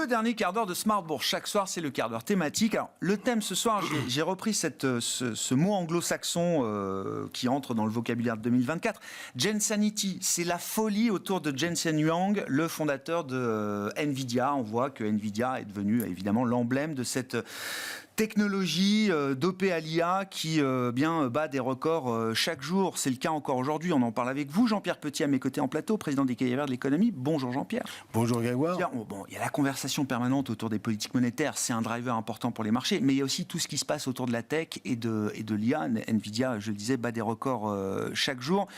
Le dernier quart d'heure de Smart Bourse. Chaque soir, c'est le quart d'heure thématique. Alors, le thème ce soir, j'ai repris ce mot anglo-saxon qui entre dans le vocabulaire de 2024. Gensanity, c'est la folie autour de Jensen Huang, le fondateur de Nvidia. On voit que Nvidia est devenu évidemment l'emblème de cette technologie dopée à l'IA qui bat des records chaque jour. C'est le cas encore aujourd'hui. On en parle avec vous. Jean-Pierre Petit à mes côtés en plateau, président des Cahiers Verts de l'économie. Bonjour Jean-Pierre. Bonjour Grégoire. Bon, il y a la conversation permanente autour des politiques monétaires. C'est un driver important pour les marchés. Mais il y a aussi tout ce qui se passe autour de la tech et de l'IA. Nvidia, je le disais, bat des records chaque jour.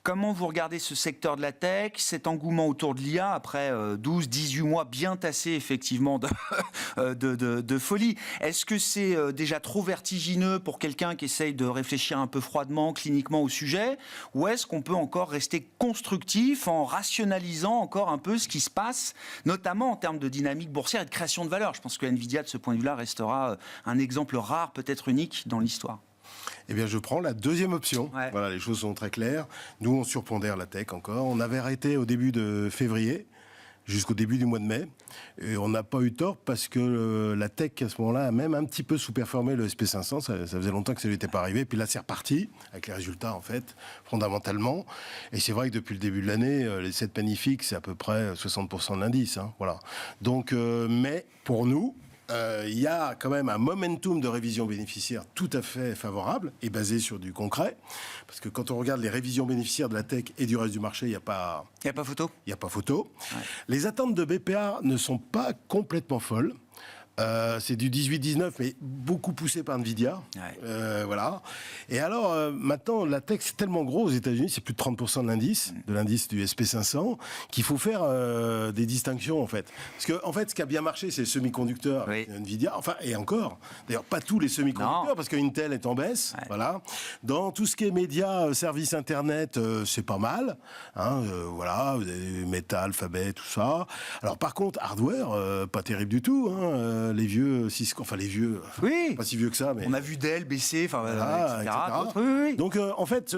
Comment vous regardez ce secteur de la tech, cet engouement autour de l'IA après 12, 18 mois bien tassés effectivement de folie? Est-ce que c'est déjà trop vertigineux pour quelqu'un qui essaye de réfléchir un peu froidement, cliniquement au sujet? Ou est-ce qu'on peut encore rester constructif en rationalisant encore un peu ce qui se passe, notamment en termes de dynamique boursière et de création de valeur? Je pense que Nvidia, de ce point de vue-là, restera un exemple rare, peut-être unique dans l'histoire. Eh bien, je prends la deuxième option. Ouais. Voilà, les choses sont très claires. Nous, on surpondère la tech encore. On avait arrêté au début de février, jusqu'au début du mois de mai. Et on n'a pas eu tort parce que la tech, à ce moment-là, a même un petit peu sous-performé le SP500. Ça faisait longtemps que ça lui était pas arrivé. Puis là, c'est reparti, avec les résultats, en fait, fondamentalement. Et c'est vrai que depuis le début de l'année, les 7 magnifiques, c'est à peu près 60% de l'indice. Hein, voilà. Donc, mais pour nous, il y a quand même un momentum de révision bénéficiaire tout à fait favorable et basé sur du concret. Parce que quand on regarde les révisions bénéficiaires de la tech et du reste du marché, il n'y a pas... Il n'y a pas photo. Il n'y a pas photo. Ouais. Les attentes de BPA ne sont pas complètement folles. C'est du 18-19, mais beaucoup poussé par Nvidia. Ouais. Voilà. Et alors, maintenant, la tech, c'est tellement gros aux États-Unis, c'est plus de 30% de l'indice du SP500, qu'il faut faire des distinctions, en fait. Parce que, en fait, ce qui a bien marché, c'est les semi-conducteurs, oui. Nvidia. Enfin, et encore. D'ailleurs, pas tous les semi-conducteurs, non. Parce que Intel est en baisse. Ouais. Voilà. Dans tout ce qui est médias, services Internet, c'est pas mal. Hein, voilà. Vous avez Meta, Alphabet, tout ça. Alors, par contre, hardware, pas terrible du tout, hein. Les vieux Cisco, enfin les vieux, oui. Pas si vieux que ça, mais... On a vu Dell baisser, voilà, etc. Oui. Donc, en fait,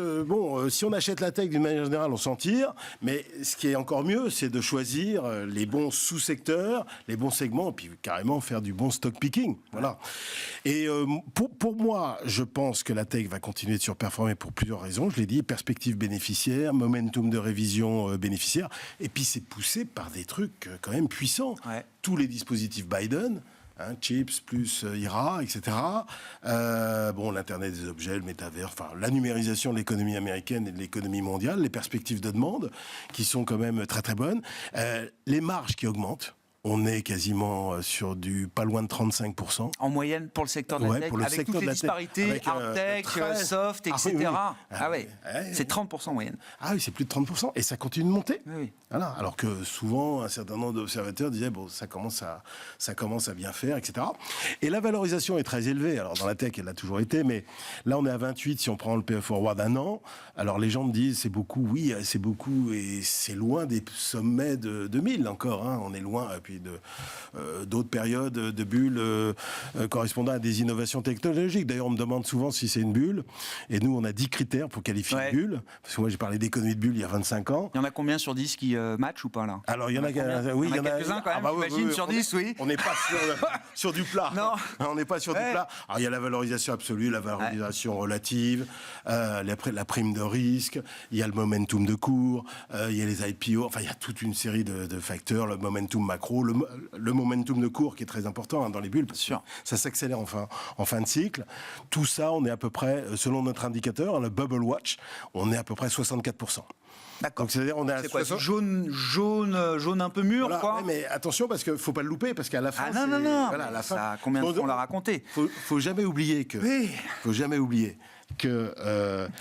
si on achète la tech d'une manière générale, on s'en tire, mais ce qui est encore mieux, c'est de choisir les bons sous-secteurs, les bons segments, et puis carrément faire du bon stock picking. Voilà. Et pour moi, je pense que la tech va continuer de surperformer pour plusieurs raisons. Je l'ai dit, perspective bénéficiaire, momentum de révision bénéficiaire, et puis c'est poussé par des trucs quand même puissants. Ouais. Tous les dispositifs Biden, chips plus IRA, etc. L'Internet des objets, le métavers, enfin la numérisation de l'économie américaine et de l'économie mondiale, les perspectives de demande qui sont quand même très très bonnes, les marges qui augmentent. On est quasiment sur du pas loin de 35%. En moyenne pour le secteur de la tech, avec toutes les disparités, hard tech, soft, etc. C'est 30% en moyenne. Ah oui, c'est plus de 30%. Et ça continue de monter. Oui. Voilà. Alors que souvent, un certain nombre d'observateurs disaient, ça commence à bien faire, etc. Et la valorisation est très élevée. Alors dans la tech, elle a toujours été, mais là, on est à 28 si on prend le PE Forward d'un an. Alors les gens me disent, c'est beaucoup. Oui, c'est beaucoup. Et c'est loin des sommets de 2000 encore. Hein. On est loin. Et puis d'autres périodes de bulles correspondant à des innovations technologiques. D'ailleurs, on me demande souvent si c'est une bulle. Et nous, on a 10 critères pour qualifier une bulle. Parce que moi, j'ai parlé d'économie de bulle il y a 25 ans. Il y en a combien sur 10 qui matchent ou pas, là? Alors, il y en a quelques-uns quand même, j'imagine, sur 10, oui. On n'est pas sur du plat. Non. On n'est pas sur du plat. Alors, il y a la valorisation absolue, la valorisation relative, la prime de risque, il y a le momentum de cours, il y a les IPO. Enfin, il y a toute une série de facteurs, le momentum macro, le momentum de cours qui est très important dans les bulles, parce que ça s'accélère en fin de cycle. Tout ça, on est à peu près, selon notre indicateur, le Bubble Watch, on est à peu près 64%. D'accord. Donc c'est-à-dire on a c'est quoi, jaune un peu mûr, voilà, quoi. Ouais, mais attention parce que faut pas le louper parce qu'à la fin non. Voilà, à la fin. Ça, combien de fois on l'a raconté. Faut jamais oublier que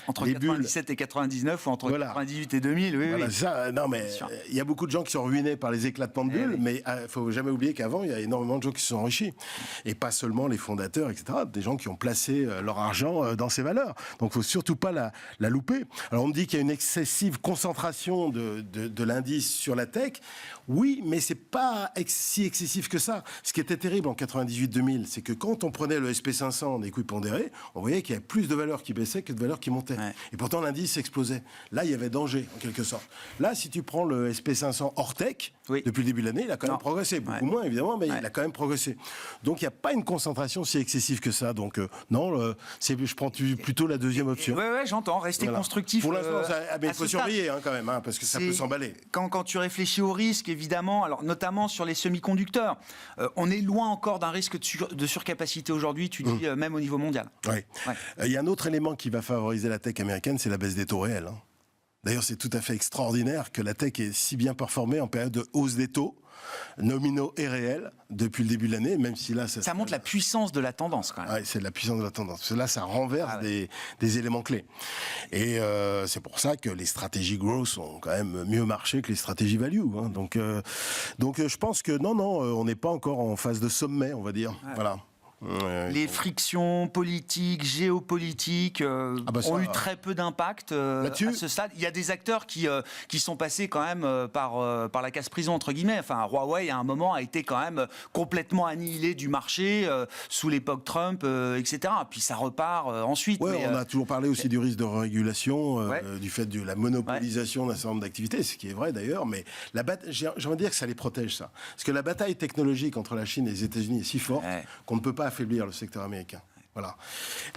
entre les 97 et 99 ou entre 98 et 2000, oui. Ça, non mais il y a beaucoup de gens qui sont ruinés par les éclatements de bulles, mais faut jamais oublier qu'avant il y a énormément de gens qui se sont enrichis et pas seulement les fondateurs, etc. Des gens qui ont placé leur argent dans ces valeurs. Donc faut surtout pas la louper. Alors on me dit qu'il y a une excessive concentration de l'indice sur la tech. Oui, mais c'est pas si excessif que ça. Ce qui était terrible en 98-2000, c'est que quand on prenait le SP500 en équipondéré, on voyait qu'il y avait plus de valeurs qui baissaient que de valeurs qui montaient. Ouais. Et pourtant, l'indice explosait. Là, il y avait danger, en quelque sorte. Là, si tu prends le SP500 hors tech, Oui. Depuis le début de l'année, il a quand même progressé. Beaucoup moins, évidemment, mais il a quand même progressé. Donc, il n'y a pas une concentration si excessive que ça. Donc, non, je prends plutôt la deuxième option. Oui, j'entends. Rester constructif. Pour l'instant, il faut surveiller quand même, parce que ça peut s'emballer. Quand tu réfléchis au risque, évidemment, alors notamment sur les semi-conducteurs, on est loin encore d'un risque de surcapacité aujourd'hui, tu dis, même au niveau mondial. Oui. Il y a un autre élément qui va favoriser la tech américaine, c'est la baisse des taux réels. D'ailleurs, c'est tout à fait extraordinaire que la tech ait si bien performé en période de hausse des taux nominaux et réels depuis le début de l'année, même si là... Ça montre la puissance de la tendance, quand même. Oui, c'est la puissance de la tendance. Parce que là, ça renverse des éléments clés. Et c'est pour ça que les stratégies growth ont quand même mieux marché que les stratégies value. Donc, je pense que non, on n'est pas encore en phase de sommet, on va dire. Voilà. Les frictions politiques, géopolitiques ont eu très peu d'impact à ce stade. Il y a des acteurs qui sont passés quand même par la casse-prison, entre guillemets. Enfin, Huawei, à un moment, a été quand même complètement annihilé du marché sous l'époque Trump, etc. Puis ça repart ensuite. Oui, on a toujours parlé aussi du risque de régulation, du fait de la monopolisation d'un certain nombre d'activités, ce qui est vrai d'ailleurs. Mais j'ai envie de dire que ça les protège, ça. Parce que la bataille technologique entre la Chine et les États-Unis est si forte qu'on ne peut pas affaiblir le secteur américain. Voilà.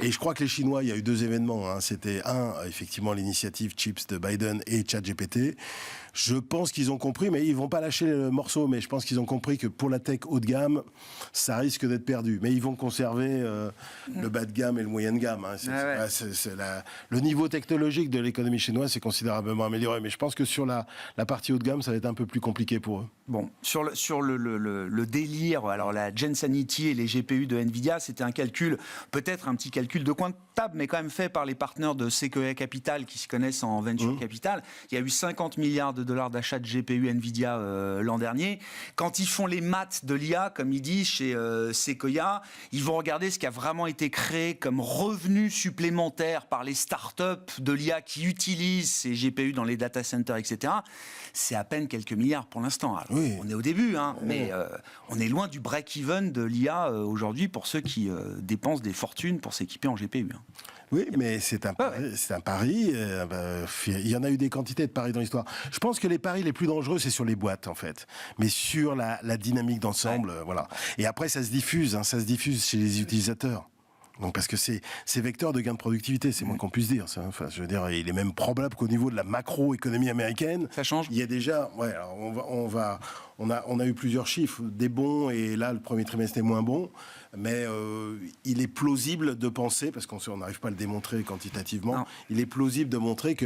Et je crois que les Chinois, il y a eu deux événements. C'était effectivement, l'initiative Chips de Biden et ChatGPT. Je pense qu'ils ont compris, mais ils vont pas lâcher le morceau. Mais je pense qu'ils ont compris que pour la tech haut de gamme, ça risque d'être perdu. Mais ils vont conserver le bas de gamme et le moyen de gamme. Le niveau technologique de l'économie chinoise s'est considérablement amélioré. Mais je pense que sur la partie haut de gamme, ça va être un peu plus compliqué pour eux. Bon, sur le délire, alors la Gensanity et les GPU de Nvidia, c'était un calcul, peut-être un petit calcul de coin de table, mais quand même fait par les partenaires de Sequoia Capital qui se connaissent en venture capital. Il y a eu 50 milliards de dollars d'achat de GPU Nvidia l'an dernier. Quand ils font les maths de l'IA, comme ils disent chez Sequoia, ils vont regarder ce qui a vraiment été créé comme revenu supplémentaire par les startups de l'IA qui utilisent ces GPU dans les data centers, etc. C'est à peine quelques milliards pour l'instant. Alors, on est au début, mais on est loin du break-even de l'IA aujourd'hui pour ceux qui dépensent des fortunes pour s'équiper en GPU. Oui, mais c'est un pari. Il y en a eu des quantités de paris dans l'histoire. Je pense que les paris les plus dangereux, c'est sur les boîtes, en fait. Mais sur la dynamique d'ensemble, voilà. Et après, ça se diffuse chez les utilisateurs. Donc, parce que c'est vecteur de gain de productivité, c'est moins qu'on puisse dire. Ça. Enfin, je veux dire, il est même probable qu'au niveau de la macroéconomie américaine, ça change. Il y a déjà, alors on a eu plusieurs chiffres, des bons, et là le premier trimestre est moins bon. Mais il est plausible de penser, parce qu'on n'arrive pas à le démontrer quantitativement, il est plausible de montrer que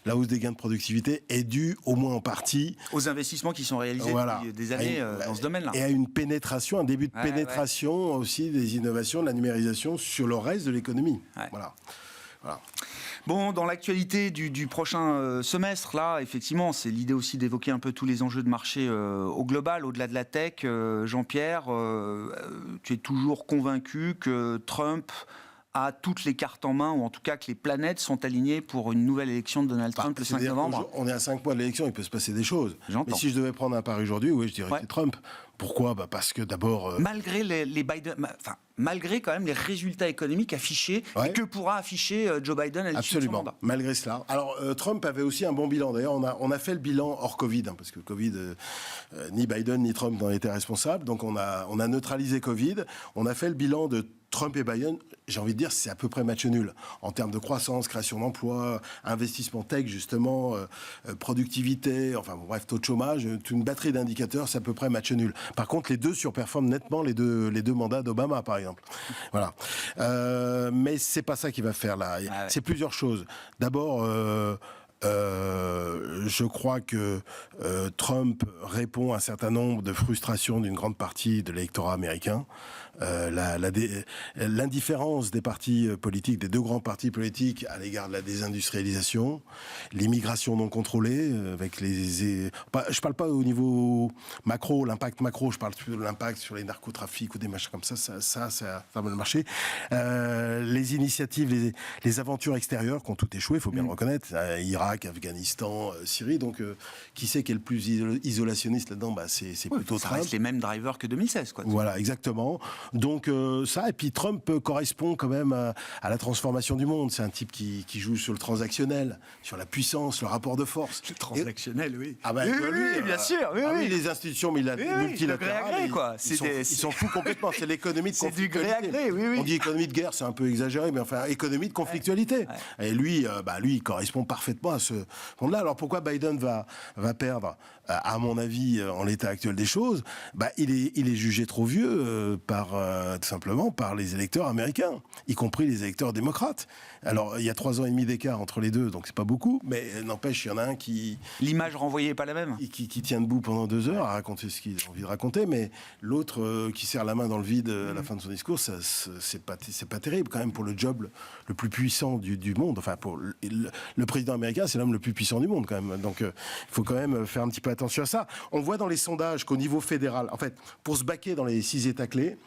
la hausse des gains de productivité est due, au moins en partie, aux investissements qui sont réalisés depuis des années dans ce domaine-là. Et à une pénétration, un début de pénétration aussi des innovations, de la numérisation sur le reste de l'économie. Voilà. Bon, dans l'actualité du prochain semestre, là, effectivement, c'est l'idée aussi d'évoquer un peu tous les enjeux de marché au global, au-delà de la tech. Jean-Pierre, tu es toujours convaincu que Trump a toutes les cartes en main, ou en tout cas que les planètes sont alignées pour une nouvelle élection de Donald Trump le 5 novembre? On est à 5 mois de l'élection, il peut se passer des choses. J'entends. Mais si je devais prendre un pari aujourd'hui, je dirais que c'est Trump. Pourquoi ? Parce que d'abord... Malgré les Biden... malgré quand même les résultats économiques affichés, et que pourra afficher Joe Biden à l'issue de son mandat. Malgré cela. Alors, Trump avait aussi un bon bilan. D'ailleurs, on a fait le bilan hors Covid, parce que Covid, ni Biden ni Trump n'en étaient responsables. Donc, on a neutralisé Covid. On a fait le bilan de Trump et Biden. J'ai envie de dire, c'est à peu près match nul. En termes de croissance, création d'emplois, investissement tech, justement, productivité, bref, taux de chômage, une batterie d'indicateurs, c'est à peu près match nul. Par contre, les deux surperforment nettement les deux mandats d'Obama, par exemple. Voilà. Mais c'est pas ça qui va faire là. C'est plusieurs choses. D'abord, je crois que Trump répond à un certain nombre de frustrations d'une grande partie de l'électorat américain. L'indifférence des partis politiques, des deux grands partis politiques à l'égard de la désindustrialisation, l'immigration non contrôlée, avec je parle pas au niveau macro, l'impact macro, je parle plutôt de l'impact sur les narcotrafics ou des machins comme ça va le marcher. Les initiatives, les aventures extérieures qui ont tout échoué, il faut bien le reconnaître, Irak, Afghanistan, Syrie, donc qui c'est qui est le plus isolationniste là-dedans ? C'est plutôt Trump. Ça reste les mêmes drivers que 2016, quoi. Voilà, exactement. Donc ça, et puis Trump correspond quand même à la transformation du monde. C'est un type qui joue sur le transactionnel, sur la puissance, le rapport de force. Le transactionnel, oui. Ah bah, oui, bien sûr. Oui. Les institutions multilatérales, quoi. Ils s'en foutent complètement. C'est l'économie de conflictualité. C'est du gré à gré, oui. On dit économie de guerre, c'est un peu exagéré, mais enfin, économie de conflictualité. Ouais. Et lui, il correspond parfaitement à ce monde-là. Alors pourquoi Biden va perdre ? À mon avis, en l'état actuel des choses, il est jugé trop vieux tout simplement par les électeurs américains, y compris les électeurs démocrates. Alors, il y a 3 ans et demi d'écart entre les deux, donc c'est pas beaucoup, mais n'empêche, il y en a un qui... L'image renvoyée n'est pas la même. Qui tient debout pendant 2 heures à raconter ce qu'il a envie de raconter, mais l'autre qui serre la main dans le vide à la fin de son discours, c'est pas terrible quand même pour le job le plus puissant du monde. Enfin, pour le président américain, c'est l'homme le plus puissant du monde quand même. Donc, il faut quand même faire un petit peu attention à ça. On voit dans les sondages qu'au niveau fédéral, en fait, pour se baquer dans les 6 États clés,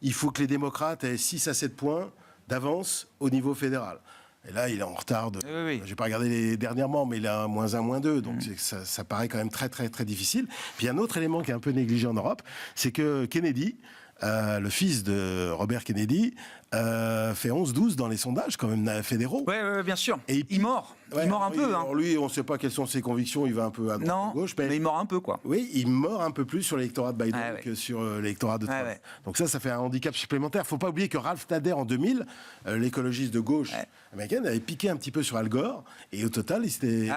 il faut que les démocrates aient 6 à 7 points d'avance au niveau fédéral. Et là, il est en retard. Oui. J'ai pas regardé dernièrement, mais il a -1, -2. Donc ça paraît quand même très, très, très difficile. Puis il y a un autre élément qui est un peu négligé en Europe, c'est que Kennedy, le fils de Robert Kennedy, fait 11-12 dans les sondages quand même fédéraux. Oui, bien sûr. Et il mord. Il mord un peu. Alors lui, on ne sait pas quelles sont ses convictions. Il va un peu à droite, à gauche. Mais il mord un peu, quoi. Oui, il mord un peu plus sur l'électorat de Biden que sur l'électorat de Trump. Donc ça fait un handicap supplémentaire. Il ne faut pas oublier que Ralph Nader, en 2000, l'écologiste de gauche américaine, avait piqué un petit peu sur Al Gore. Et au total, il s'était...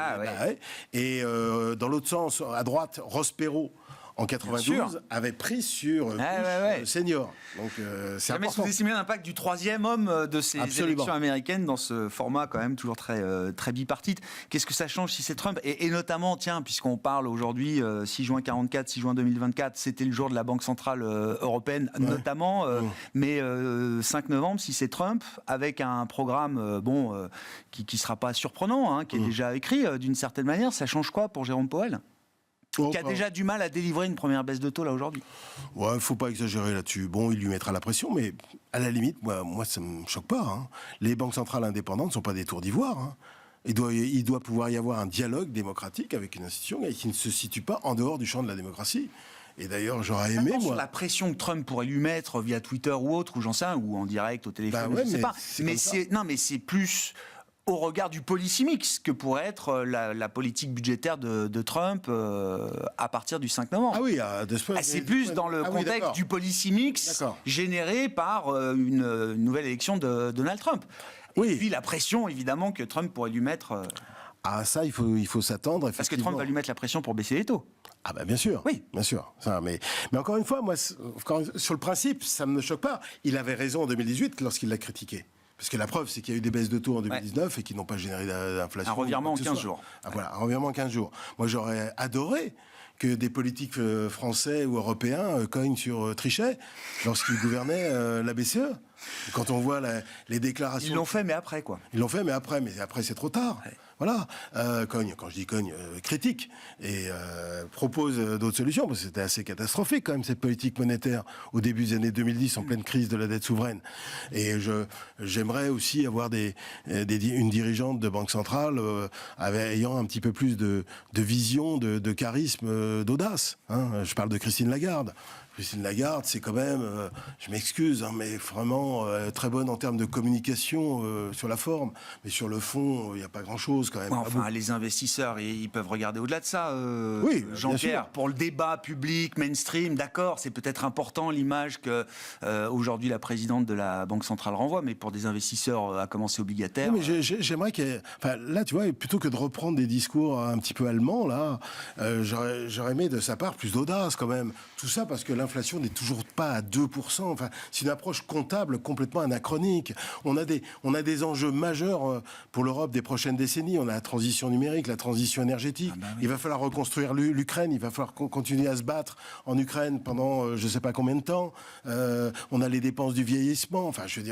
Et dans l'autre sens, à droite, Ross Perot, en 92, avait pris sur Bush senior. Donc, c'est jamais sous-estimer l'impact du 3e homme de ces élections américaines dans ce format quand même toujours très, très bipartite. Qu'est-ce que ça change si c'est Trump ? Et notamment, tiens, puisqu'on parle aujourd'hui, 6 juin 44, 6 juin 2024, c'était le jour de la Banque Centrale Européenne notamment, mais 5 novembre, si c'est Trump, avec un programme qui ne sera pas surprenant, qui est déjà écrit d'une certaine manière, ça change quoi pour Jérôme Powell ? Qui a déjà du mal à délivrer une première baisse de taux là aujourd'hui. Ouais, faut pas exagérer là-dessus. Bon, il lui mettra la pression, mais à la limite, moi ça me choque pas. Les banques centrales indépendantes ne sont pas des tours d'ivoire. Il doit pouvoir y avoir un dialogue démocratique avec une institution qui ne se situe pas en dehors du champ de la démocratie. Et d'ailleurs, j'aurais aimé, sur la pression que Trump pourrait lui mettre via Twitter ou autre, ou j'en sais, ou en direct au téléphone, je sais pas. Mais c'est plus au regard du policy mix que pourrait être la politique budgétaire de Trump à partir du 5 novembre. Ah oui, c'est plus dans le contexte du policy mix généré par une nouvelle élection de Donald Trump. Et puis la pression, évidemment, que Trump pourrait lui mettre... Ah ça, il faut s'attendre. Parce que Trump va lui mettre la pression pour baisser les taux. Ah bien sûr, bien sûr. Ça, mais encore une fois, moi, sur le principe, ça ne me choque pas. Il avait raison en 2018 lorsqu'il l'a critiqué. Parce que la preuve, c'est qu'il y a eu des baisses de taux en 2019 et qui n'ont pas généré d'inflation. Un revirement en 15 jours. Voilà, un revirement en 15 jours. Moi, j'aurais adoré que des politiques français ou européens cognent sur Trichet lorsqu'il gouvernait la BCE. Et quand on voit les déclarations... Ils l'ont fait, mais après, quoi. Ils l'ont fait, mais après c'est trop tard. Voilà. Cogne, quand je dis cogne, critique. Et propose d'autres solutions, parce que c'était assez catastrophique, quand même, cette politique monétaire au début des années 2010, en pleine crise de la dette souveraine. Et j'aimerais aussi avoir une dirigeante de banque centrale ayant un petit peu plus de vision, de charisme, d'audace. Je parle de Christine Lagarde. Christine Lagarde, c'est quand même, je m'excuse, mais vraiment très bonne en termes de communication sur la forme. Mais sur le fond, il n'y a pas grand-chose quand même. Les investisseurs, ils peuvent regarder au-delà de ça. Jean-Pierre, pour le débat public, mainstream, d'accord, c'est peut-être important l'image que aujourd'hui la présidente de la Banque Centrale renvoie, mais pour des investisseurs à commencer obligataires... Oui, mais j'aimerais là, tu vois, plutôt que de reprendre des discours un petit peu allemands, là, j'aurais aimé de sa part plus d'audace quand même. Tout ça parce que l'inflation n'est toujours pas à 2%. Enfin, c'est une approche comptable complètement anachronique. On a des enjeux majeurs pour l'Europe des prochaines décennies. On a la transition numérique, la transition énergétique. Il va falloir reconstruire l'Ukraine. Il va falloir continuer à se battre en Ukraine pendant je ne sais pas combien de temps. On a les dépenses du vieillissement. Enfin, je veux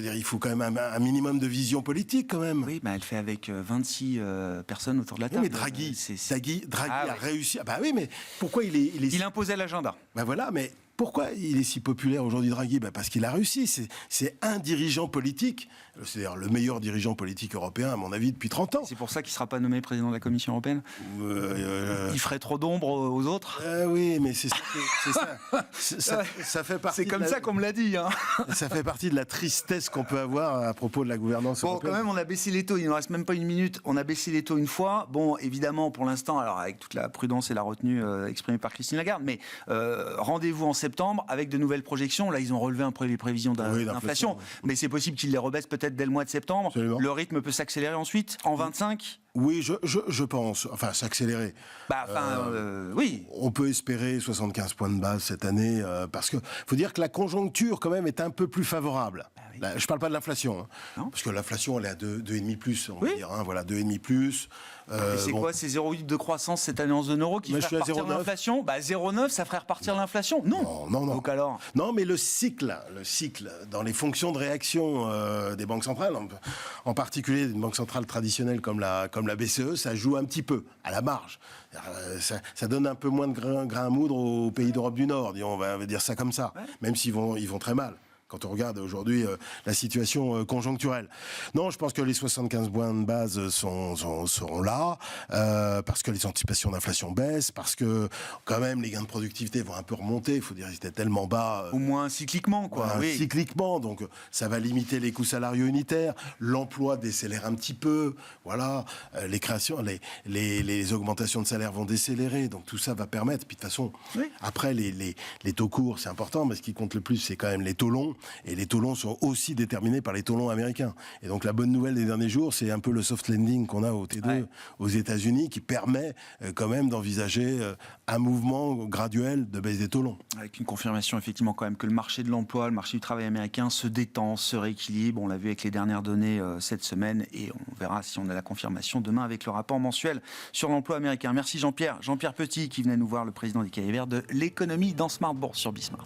dire, il faut quand même un minimum de vision politique quand même. Oui, elle fait avec 26 personnes autour de la table. Oui, mais Draghi a réussi. Bah oui, mais pourquoi il imposait l'agenda. Ben voilà, mais Pourquoi il est si populaire aujourd'hui, Draghi? Parce qu'il a réussi. C'est un dirigeant politique, c'est-à-dire le meilleur dirigeant politique européen, à mon avis, depuis 30 ans. C'est pour ça qu'il ne sera pas nommé président de la Commission européenne. Il ferait trop d'ombre aux autres. Oui, mais c'est ça. Ça fait partie. C'est comme ça qu'on me l'a dit. Hein. Ça fait partie de la tristesse qu'on peut avoir à propos de la gouvernance européenne. Quand même, on a baissé les taux. Il ne nous reste même pas une minute. On a baissé les taux une fois. Bon, évidemment, pour l'instant, alors avec toute la prudence et la retenue exprimée par Christine Lagarde, mais rendez-vous en septembre avec de nouvelles projections. Là, ils ont relevé un peu les prévisions d'inflation, mais c'est possible qu'ils les rebaissent peut-être dès le mois de septembre. Absolument. Le rythme peut s'accélérer ensuite en 25. Oui, je pense. Enfin, s'accélérer. Oui. On peut espérer 75 points de base cette année, parce que faut dire que la conjoncture, quand même, est un peu plus favorable. Oui. Là, je parle pas de l'inflation, parce que l'inflation, elle est à 2,5 plus, on va dire. Voilà, 2,5 plus. C'est quoi? C'est 0,8 de croissance cette année en zone euro qui ferait repartir l'inflation? 0,9, ça ferait repartir l'inflation? Non. Donc alors? Non, mais le cycle, dans les fonctions de réaction des banques centrales, en particulier d'une banque centrale traditionnelle comme la BCE, ça joue un petit peu, à la marge. Ça donne un peu moins de grain à moudre aux pays d'Europe du Nord, on va dire ça comme ça, même s'ils vont très mal. Quand on regarde aujourd'hui la situation conjoncturelle. Non, je pense que les 75 points de base seront là, parce que les anticipations d'inflation baissent, parce que quand même les gains de productivité vont un peu remonter. Il faut dire qu'ils étaient tellement bas. Au moins cycliquement, quoi. Cycliquement, donc ça va limiter les coûts salariaux unitaires, l'emploi décélère un petit peu, voilà, les créations, les augmentations de salaire vont décélérer, donc tout ça va permettre. Puis de toute façon, après les taux courts, c'est important, mais ce qui compte le plus, c'est quand même les taux longs. Et les taux longs sont aussi déterminés par les taux longs américains. Et donc la bonne nouvelle des derniers jours, c'est un peu le soft landing qu'on a au T2 aux États-Unis, qui permet quand même d'envisager un mouvement graduel de baisse des taux longs. Avec une confirmation effectivement quand même que le marché de l'emploi, le marché du travail américain se détend, se rééquilibre. On l'a vu avec les dernières données cette semaine, et on verra si on a la confirmation demain avec le rapport mensuel sur l'emploi américain. Merci Jean-Pierre Petit qui venait nous voir, le président des Cahiers Verts de l'économie dans Smart Bourse sur Bismart.